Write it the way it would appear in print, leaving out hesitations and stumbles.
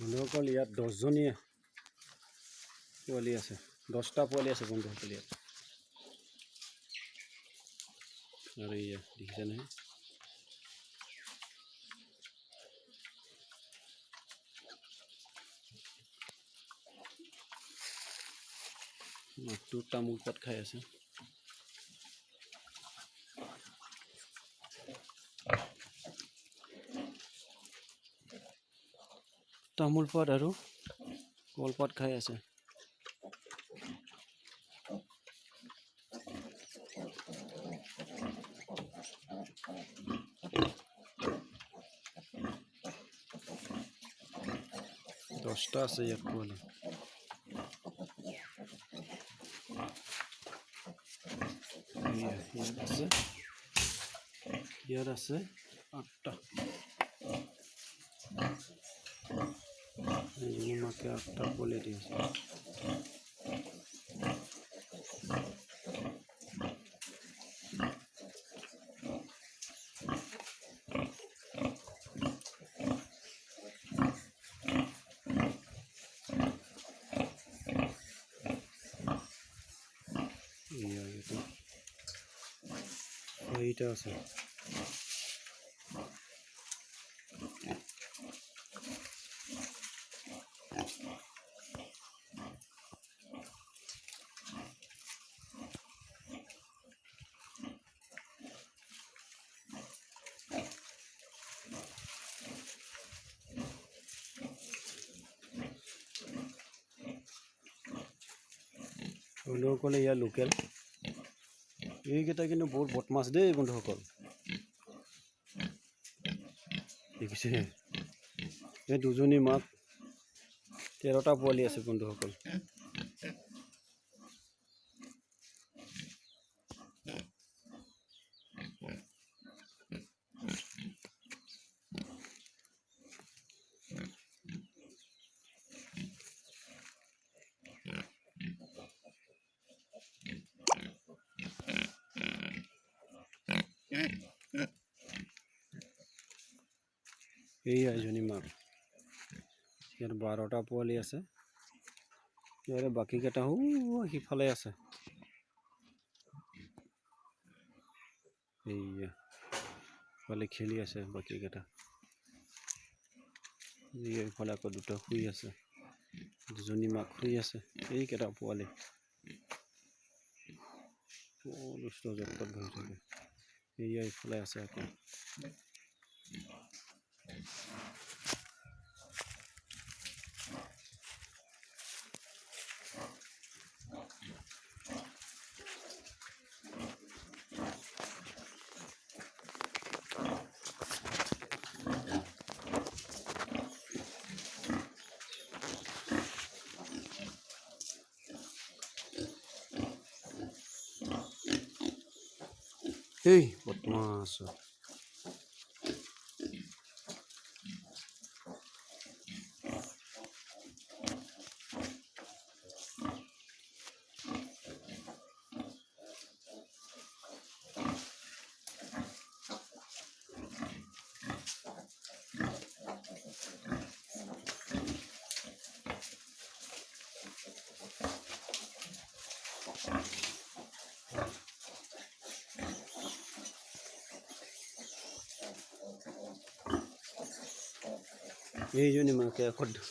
বন্ধুসকল ইয়াত 10জনীয়ে পোৱালি আছে, 10টা পোৱালি আছে বন্ধুসকল ইয়াত। আৰু ইয়া দেখিছে নহয়, মাছটো তামোল পাত খাই আছে। তামোল পাত আৰু কলপাত খাই আছে। দহটা আছে ইয়াত পোৱালি। ইয়াত আছে 8টা। এজনী মাকে 8টা পোৱালি দি আছে। এইটা আছে। বন্ধুসকল ইয়াৰ লোকেল এইকেইটা কিন্তু বহুত বদমাছ দেই বন্ধুসকল, দেখিছে এই দুজনী মাক 13টা পোৱালি আছে বন্ধুসকল। এই এজনী মাক, ইয়াত 12টা পোৱালি আছে। ইয়াৰে বাকীকেইটা সিফালে আছে। এইয়া ইফালে খেলি আছে বাকীকেইটা। এইফালে আকৌ 2টা শুই আছে, 2জনী মাক শুই আছে। এইকেইটা পোৱালি দুষ্ট জগতত ঘূৰি থাকে। এইয়া ইফালে আছে আকৌ। এই বদমাছ। এইজনী মাকে এখন 10টা